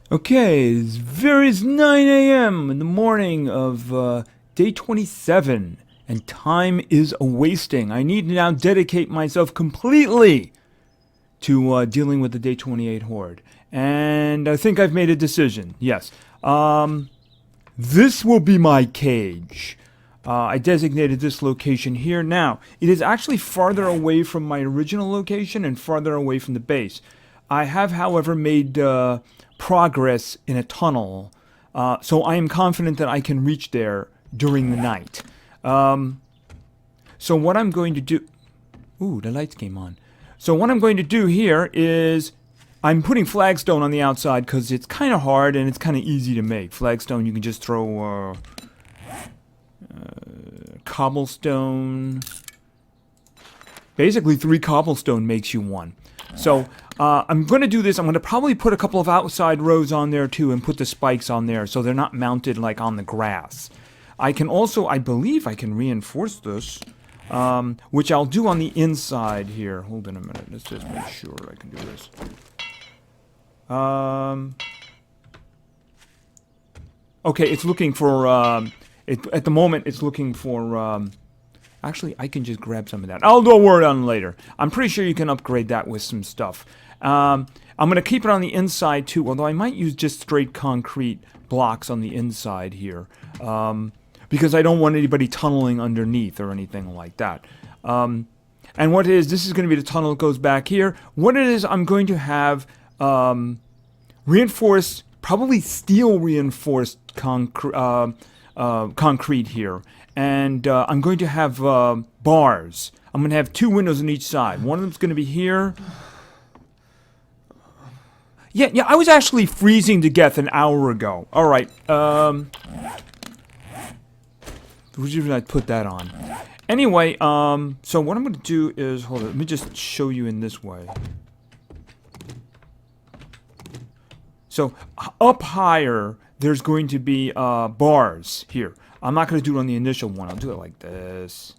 Okay, it's 9 a.m. in the morning of day 27, and time is a-wasting. I need to now dedicate myself completely to dealing with the day 28 horde. And I think I've made a decision. Yes. This will be my cage. I designated this location here. Now, it is actually farther away from my original location and farther away from the base. I have, however, made progress in a tunnel, so I am confident that I can reach there during the night. So what I'm going to do... Ooh, the lights came on. So what I'm going to do here is I'm putting flagstone on the outside because it's kind of hard and it's kind of easy to make. Flagstone, you can just throw cobblestone. Basically, 3 cobblestone makes you 1. So I'm going to do this. I'm going to probably put a couple of outside rows on there too and put the spikes on there so they're not mounted like on the grass. I can also, I believe I can reinforce this, which I'll do on the inside here. Hold on a minute. Let's just make sure I can do this. Okay, it's looking for, at the moment it's looking for, actually I can just grab some of that. I'll do a word on it later. I'm pretty sure you can upgrade that with some stuff. I'm going to keep it on the inside too, although I might use just straight concrete blocks on the inside here. Because I don't want anybody tunneling underneath or anything like that. And what it is, this is going to be the tunnel that goes back here. What it is, I'm going to have reinforced, probably steel reinforced concrete here. And I'm going to have bars. I'm going to have 2 windows on each side. One of them's going to be here. Yeah, I was actually freezing to death an hour ago. All right. Which reason I put that on. Anyway, so what I'm going to do is, hold on, let me just show you in this way. So, up higher, there's going to be bars here. I'm not going to do it on the initial one. I'll do it like this.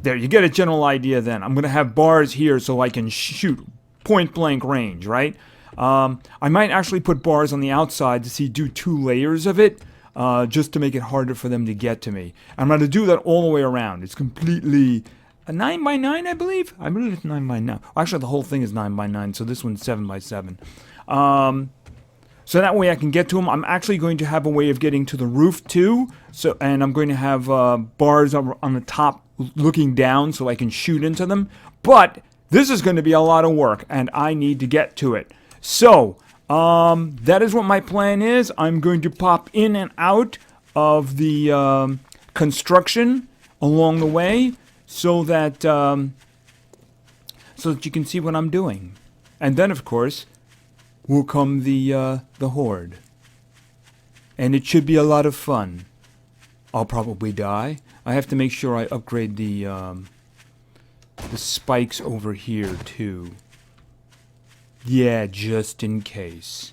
There, you get a general idea then. I'm going to have bars here so I can shoot point blank range, right? I might actually put bars on the outside to do 2 layers of it, just to make it harder for them to get to me. I'm going to do that all the way around. It's completely a 9x9, I believe. I believe it's 9x9. Actually, the whole thing is 9x9, so this one's 7x7. So that way I can get to them. I'm actually going to have a way of getting to the roof too. So, and I'm going to have bars on the top looking down so I can shoot into them. But this is going to be a lot of work, and I need to get to it. So, that is what my plan is. I'm going to pop in and out of the construction along the way so that you can see what I'm doing. And then, of course, will come the horde. And it should be a lot of fun. I'll probably die. I have to make sure I upgrade the spikes over here, too. Yeah, just in case.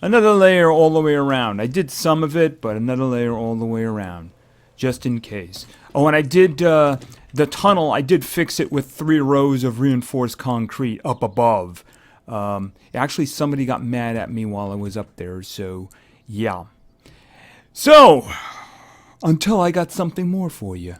Another layer all the way around. I did some of it, but another layer all the way around. Just in case. Oh, and I did, the tunnel, I did fix it with 3 rows of reinforced concrete up above. Actually, somebody got mad at me while I was up there, so, yeah. So, until I got something more for you.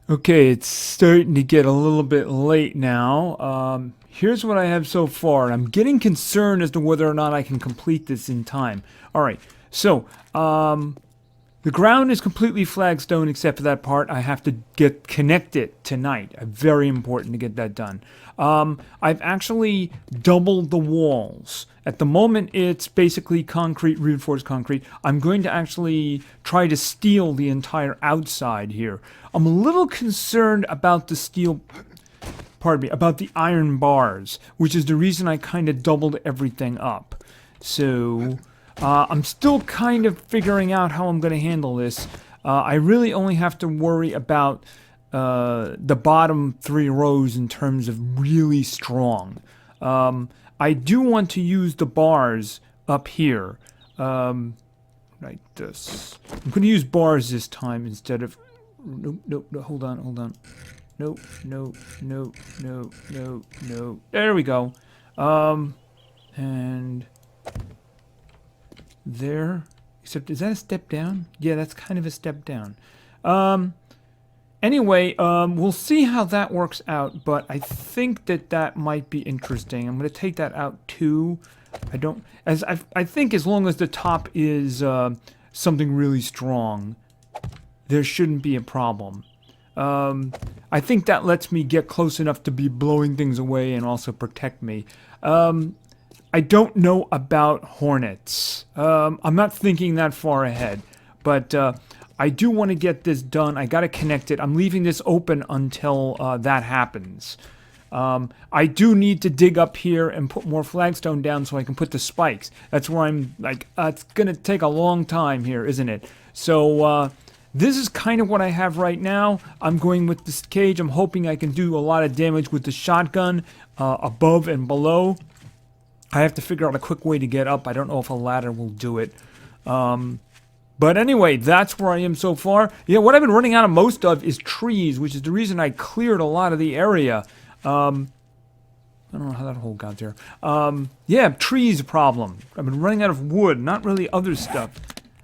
Okay, it's starting to get a little bit late now. Here's what I have so far, and I'm getting concerned as to whether or not I can complete this in time. Alright, so, the ground is completely flagstone except for that part. I have to connect it tonight. Very important to get that done. I've actually doubled the walls. At the moment, it's basically concrete, reinforced concrete. I'm going to actually try to steel the entire outside here. I'm a little concerned about the steel... Pardon me, about the iron bars, which is the reason I kind of doubled everything up. So, I'm still kind of figuring out how I'm going to handle this. I really only have to worry about the bottom 3 rows in terms of really strong. I do want to use the bars up here, like this. I'm going to use bars this time instead of... No, hold on. no, no, no, no, no, no. There we go. And there. Except, is that a step down? Yeah, that's kind of a step down. Anyway, we'll see how that works out, but I think that might be interesting. I'm going to take that out too. I think as long as the top is something really strong, there shouldn't be a problem. I think that lets me get close enough to be blowing things away and also protect me. I don't know about hornets. I'm not thinking that far ahead, but I do want to get this done. I got to connect it. I'm leaving this open until that happens. I do need to dig up here and put more flagstone down so I can put the spikes. That's where I'm like, it's going to take a long time here, isn't it? So this is kind of what I have right now. I'm going with this cage. I'm hoping I can do a lot of damage with the shotgun above and below. I have to figure out a quick way to get up. I don't know if a ladder will do it. But anyway, that's where I am so far. Yeah, what I've been running out of most of is trees, which is the reason I cleared a lot of the area. I don't know how that hole got there. Yeah, trees problem. I've been running out of wood, not really other stuff.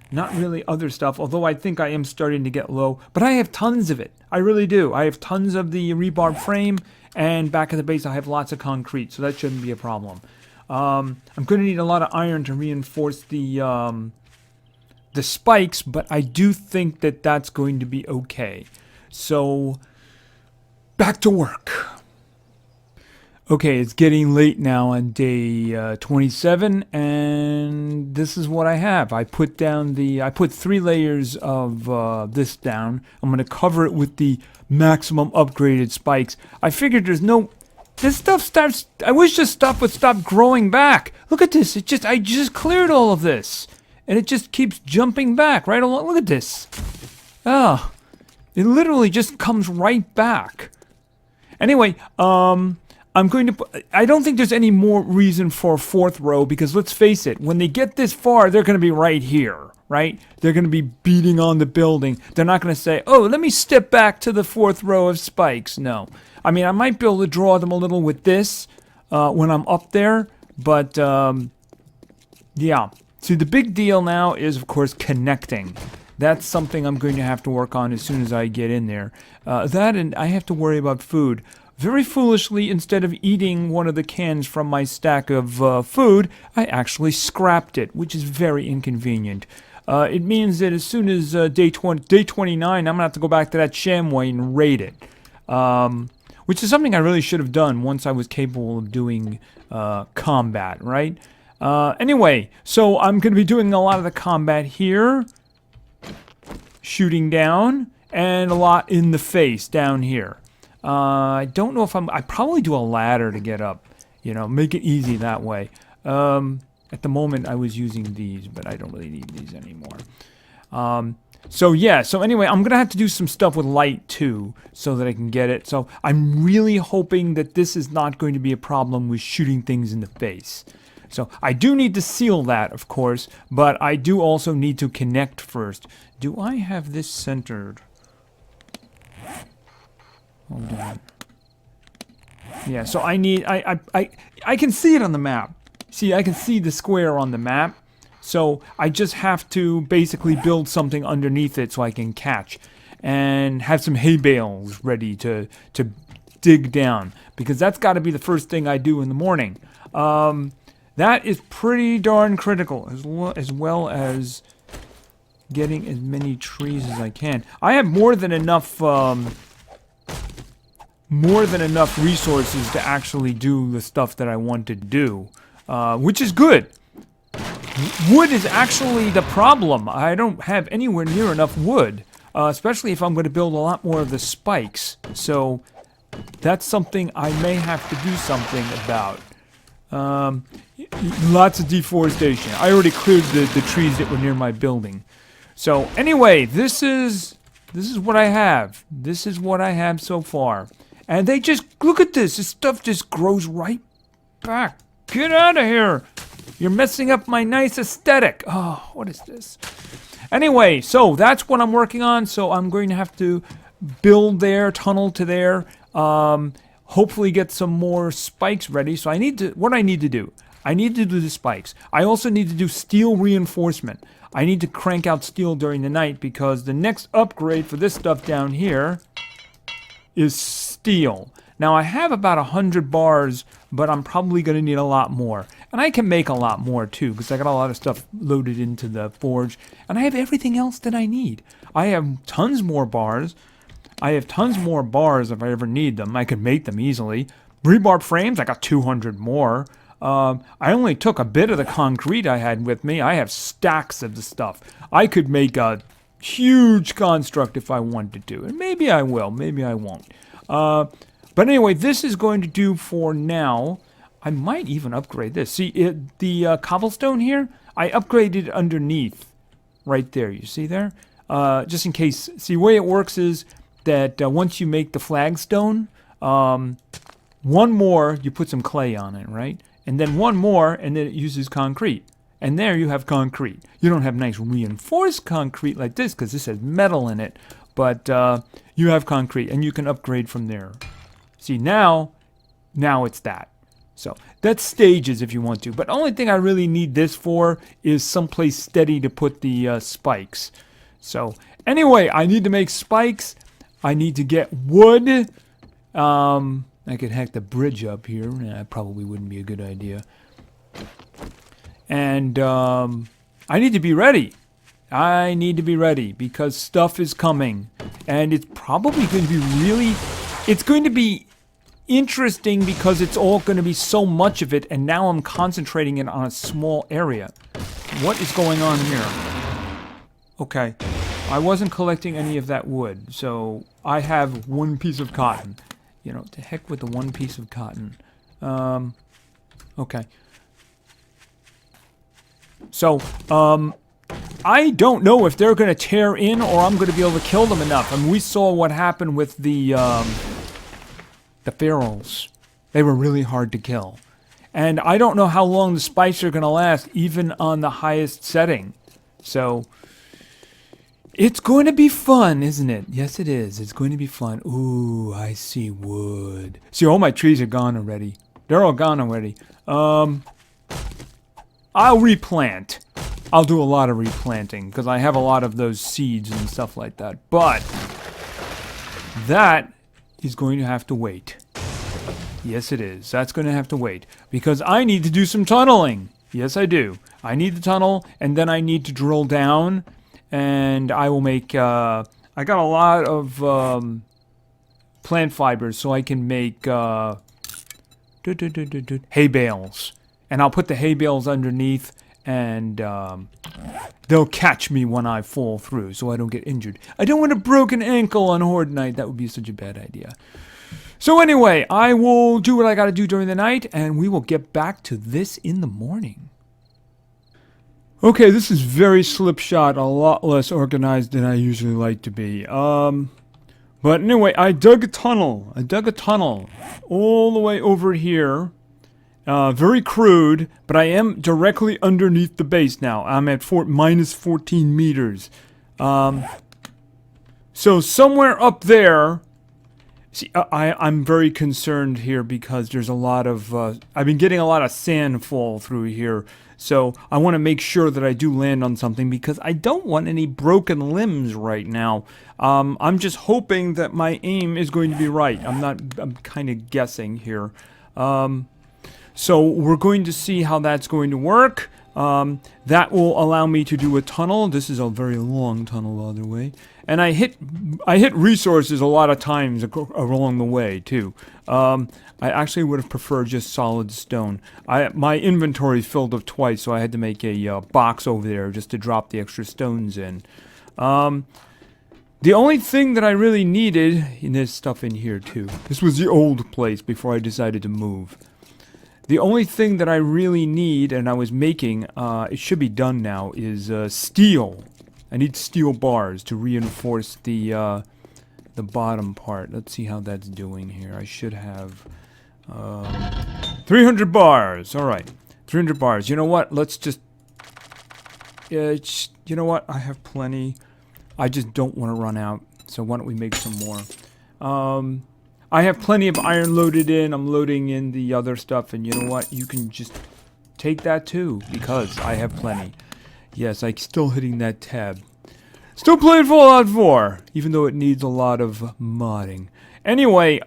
Not really other stuff, although I think I am starting to get low. But I have tons of it. I really do. I have tons of the rebar frame, and back at the base I have lots of concrete, so that shouldn't be a problem. I'm going to need a lot of iron to reinforce the spikes, but I do think that that's going to be okay. So, back to work. Okay, it's getting late now on day 27, and this is what I have. I put 3 layers of this down. I'm going to cover it with the maximum upgraded spikes. I figured this stuff starts. I wish this stuff would stop growing back. Look at this. I just cleared all of this, and it just keeps jumping back right along. Look at this. Oh, it literally just comes right back. Anyway, I'm going to. I don't think there's any more reason for a 4th row because let's face it. When they get this far, they're going to be right here, right? They're going to be beating on the building. They're not going to say, "Oh, let me step back to the 4th row of spikes." No. I mean, I might be able to draw them a little with this when I'm up there, but yeah. See, the big deal now is, of course, connecting. That's something I'm going to have to work on as soon as I get in there. That and I have to worry about food. Very foolishly, instead of eating one of the cans from my stack of food, I actually scrapped it, which is very inconvenient. It means that as soon as day 29, I'm going to have to go back to that shamway and raid it. Which is something I really should have done once I was capable of doing combat, right? Anyway, so I'm going to be doing a lot of the combat here. Shooting down, and a lot in the face down here. I don't know if I probably do a ladder to get up. You know, make it easy that way. At the moment, I was using these, but I don't really need these anymore. So yeah, so anyway, I'm going to have to do some stuff with light too, so that I can get it. So I'm really hoping that this is not going to be a problem with shooting things in the face. So I do need to seal that, of course, but I do also need to connect first. Do I have this centered? Hold on. Yeah, so I need, I can see it on the map. See, I can see the square on the map. So I just have to basically build something underneath it so I can catch. And have some hay bales ready to dig down. Because that's got to be the first thing I do in the morning. That is pretty darn critical. As well as getting as many trees as I can. I have more than enough resources to actually do the stuff that I want to do. Which is good. Wood is actually the problem. I don't have anywhere near enough wood. Especially if I'm going to build a lot more of the spikes. So, that's something I may have to do something about. Lots of deforestation. I already cleared the trees that were near my building. So, anyway, this is what I have. This is what I have so far. And they just, look at this. This stuff just grows right back. Get out of here. You're messing up my nice aesthetic. Oh, what is this? Anyway, so that's what I'm working on. So I'm going to have to build there, tunnel to there. Hopefully get some more spikes ready. So what I need to do, I need to do the spikes. I also need to do steel reinforcement. I need to crank out steel during the night because the next upgrade for this stuff down here is steel. Now I have about 100 bars, but I'm probably going to need a lot more. And I can make a lot more too, because I got a lot of stuff loaded into the forge. And I have everything else that I need. I have tons more bars. I have tons more bars if I ever need them. I could make them easily. Rebar frames, I got 200 more. I only took a bit of the concrete I had with me. I have stacks of the stuff. I could make a huge construct if I wanted to. And maybe I will, maybe I won't. But anyway, this is going to do for now. I might even upgrade this. See, the cobblestone here, I upgraded underneath. Right there, you see there? Just in case. See, the way it works is that once you make the flagstone, one more, you put some clay on it, right? And then one more, and then it uses concrete. And there you have concrete. You don't have nice reinforced concrete like this, because this has metal in it. But you have concrete, and you can upgrade from there. See, now it's that. So that's stages if you want to. But the only thing I really need this for is someplace steady to put the spikes. So anyway, I need to make spikes. I need to get wood. I could hack the bridge up here. That probably wouldn't be a good idea. And I need to be ready. I need to be ready because stuff is coming. And it's probably going to be it's going to be interesting because it's all going to be so much of it. And now I'm concentrating it on a small area. What is going on here? Okay. I wasn't collecting any of that wood. So I have one piece of cotton. You know, to heck with the one piece of cotton. Okay. So, I don't know if they're going to tear in or I'm going to be able to kill them enough. I mean, we saw what happened with the ferals. They were really hard to kill. And I don't know how long the spikes are going to last, even on the highest setting. So, it's going to be fun, isn't it? Yes, it is. It's going to be fun. Ooh, I see wood. See, all my trees are gone already. They're all gone already. I'll replant. I'll do a lot of replanting because I have a lot of those seeds and stuff like that. But that is going to have to wait. Yes, it is. That's going to have to wait because I need to do some tunneling. Yes, I do. I need to tunnel and then I need to drill down. And I will make, I got a lot of plant fibers so I can make hay bales. And I'll put the hay bales underneath and they'll catch me when I fall through so I don't get injured. I don't want a broken ankle on Horde Night. That would be such a bad idea. So anyway, I will do what I got to do during the night and we will get back to this in the morning. Okay, this is very slipshod, a lot less organized than I usually like to be. But anyway, I dug a tunnel. All the way over here. Very crude, but I am directly underneath the base now. I'm at minus 14 meters. So somewhere up there... See, I'm very concerned here because there's a lot of... I've been getting a lot of sand fall through here. So I want to make sure that I do land on something because I don't want any broken limbs right now. I'm just hoping that my aim is going to be right. I'm kind of guessing here. So we're going to see how that's going to work. That will allow me to do a tunnel. This is a very long tunnel, by the way. And I hit resources a lot of times along the way, too. I actually would have preferred just solid stone. My inventory filled up twice, so I had to make a box over there just to drop the extra stones in. The only thing that I really needed, and there's stuff in here, too. This was the old place before I decided to move. The only thing that I really need, and I was making, it should be done now, is steel. I need steel bars to reinforce the bottom part. Let's see how that's doing here. I should have 300 bars. All right, 300 bars. You know what? Let's just... you know what? I have plenty. I just don't want to run out. So why don't we make some more? I have plenty of iron loaded in. I'm loading in the other stuff, and you know what? You can just take that too, because I have plenty. Yes, I'm still hitting that tab. Still playing Fallout 4, even though it needs a lot of modding. Anyway,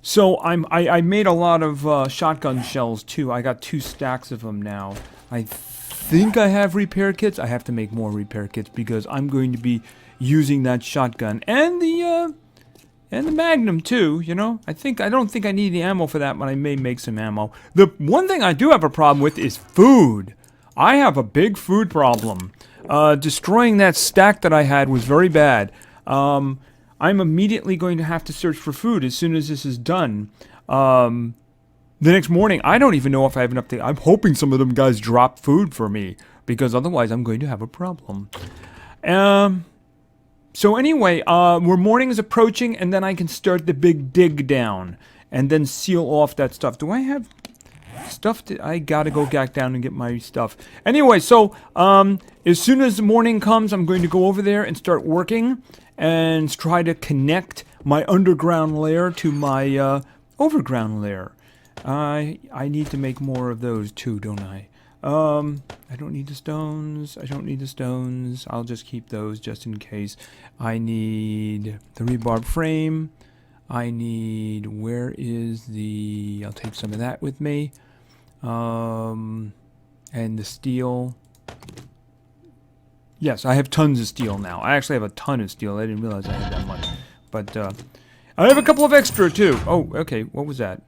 so I made a lot of shotgun shells too. I got 2 stacks of them now. I think I have repair kits. I have to make more repair kits because I'm going to be using that shotgun and the Magnum too. You know, I don't think I need the ammo for that, but I may make some ammo. The one thing I do have a problem with is food. I have a big food problem. Destroying that stack that I had was very bad. I'm immediately going to have to search for food as soon as this is done. The next morning, I don't even know if I have enough to... I'm hoping some of them guys drop food for me, because otherwise I'm going to have a problem. So anyway, where morning is approaching, and then I can start the big dig down, and then seal off that stuff. Do I have stuff? I gotta go back down and get my stuff. Anyway, so as soon as the morning comes, I'm going to go over there and start working, and try to connect my underground lair to my overground lair. I need to make more of those too, don't I? I don't need the stones. I don't need the stones. I'll just keep those just in case. I need the rebar frame. I need... Where is the... I'll take some of that with me. And the steel. Yes, I have tons of steel now. I actually have a ton of steel. I didn't realize I had that much. But, I have a couple of extra too. Oh, okay. What was that?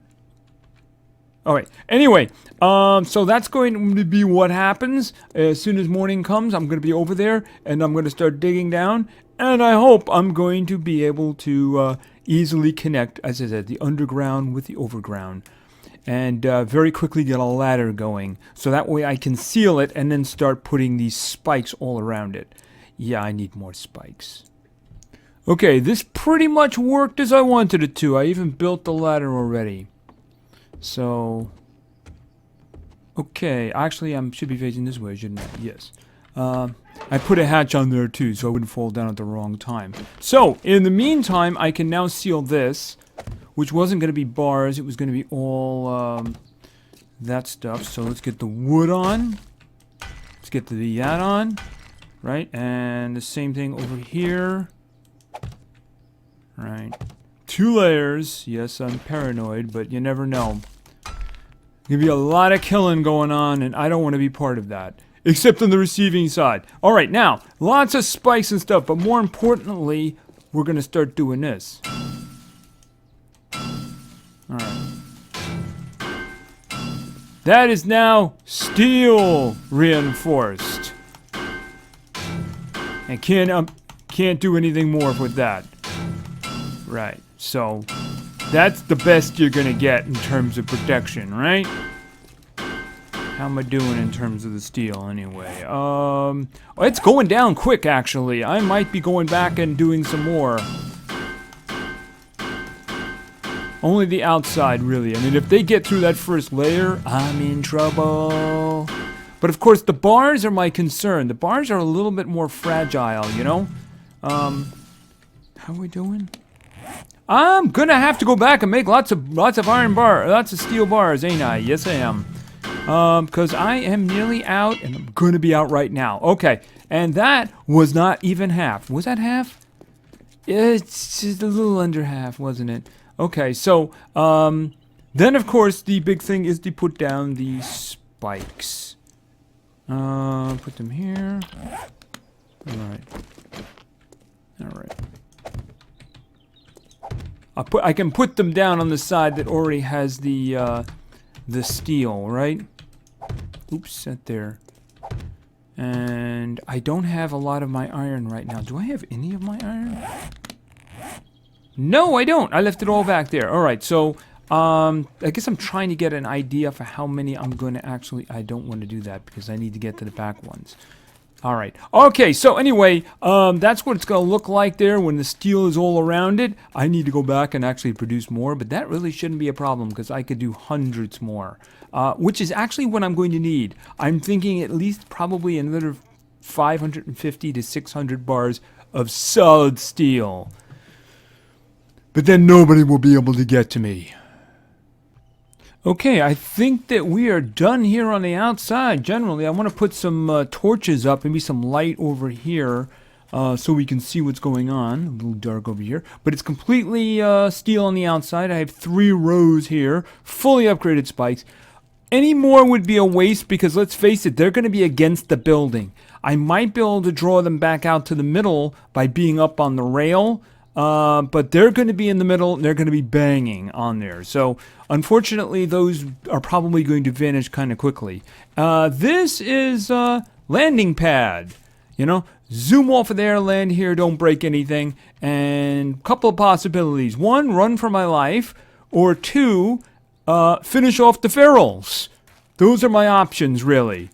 Alright, anyway, so that's going to be what happens. As soon as morning comes, I'm going to be over there, and I'm going to start digging down, and I hope I'm going to be able to easily connect, as I said, the underground with the overground, and very quickly get a ladder going, so that way I can seal it, and then start putting these spikes all around it. Yeah, I need more spikes. Okay, this pretty much worked as I wanted it to. I even built the ladder already. So, okay, actually I should be facing this way, shouldn't I? Yes. I put a hatch on there too, so I wouldn't fall down at the wrong time. So, in the meantime, I can now seal this, which wasn't going to be bars, it was going to be all that stuff. So let's get the wood on. Let's get the that on, right? And the same thing over here. Right. 2 layers. Yes, I'm paranoid, but you never know. There'll be a lot of killing going on, and I don't want to be part of that. Except on the receiving side. Alright, now, lots of spikes and stuff, but more importantly, we're going to start doing this. Alright. That is now steel reinforced. And can't do anything more with that. Right. So, that's the best you're gonna get in terms of protection, right? How am I doing in terms of the steel, anyway? It's going down quick, actually. I might be going back and doing some more. Only the outside, really. I mean, if they get through that first layer, I'm in trouble. But, of course, the bars are my concern. The bars are a little bit more fragile, you know? How are we doing? I'm gonna have to go back and make lots of iron bar, lots of steel bars, ain't I? Yes, I am. Because I am nearly out, and I'm gonna be out right now. Okay, and that was not even half. Was that half? It's just a little under half, wasn't it? Okay, so then of course the big thing is to put down the spikes. Put them here. All right. All right. I can put them down on the side that already has the steel, right? Oops, that there. And I don't have a lot of my iron right now. Do I have any of my iron? No, I don't. I left it all back there. All right, so I guess I'm trying to get an idea for how many I'm going to actually... I don't want to do that because I need to get to the back ones. All right. Okay, so anyway, that's what it's going to look like there when the steel is all around it. I need to go back and actually produce more, but that really shouldn't be a problem because I could do hundreds more, which is actually what I'm going to need. I'm thinking at least probably another 550 to 600 bars of solid steel. But then nobody will be able to get to me. Okay, I think that we are done here on the outside. Generally, I want to put some torches up, maybe some light over here, so we can see what's going on. A little dark over here. But it's completely steel on the outside. I have 3 rows here, fully upgraded spikes. Any more would be a waste because, let's face it, they're going to be against the building. I might be able to draw them back out to the middle by being up on the rail. But they're going to be in the middle, and they're going to be banging on there. So, unfortunately, those are probably going to vanish kind of quickly. This is a landing pad. You know, zoom off of there, land here, don't break anything. And a couple of possibilities. 1, run for my life. Or 2, finish off the ferals. Those are my options, really.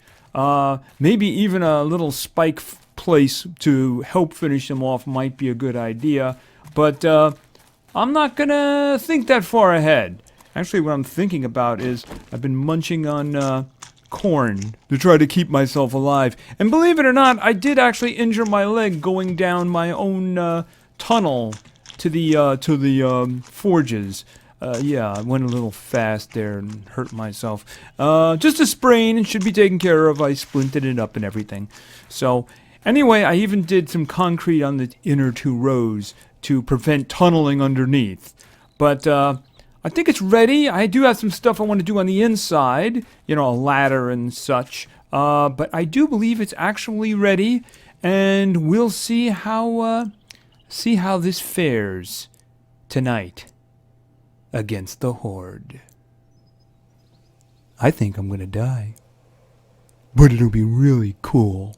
Maybe even a little spike place to help finish them off might be a good idea. But I'm not going to think that far ahead. Actually, what I'm thinking about is I've been munching on corn to try to keep myself alive. And believe it or not, I did actually injure my leg going down my own tunnel to the forges. Yeah, I went a little fast there and hurt myself. Just a sprain, and should be taken care of. I splinted it up and everything. So, anyway, I even did some concrete on the inner 2 rows to prevent tunneling underneath. But I think it's ready. I do have some stuff I want to do on the inside, you know, a ladder and such. But I do believe it's actually ready, and we'll see how this fares tonight against the Horde. I think I'm gonna die, but it'll be really cool.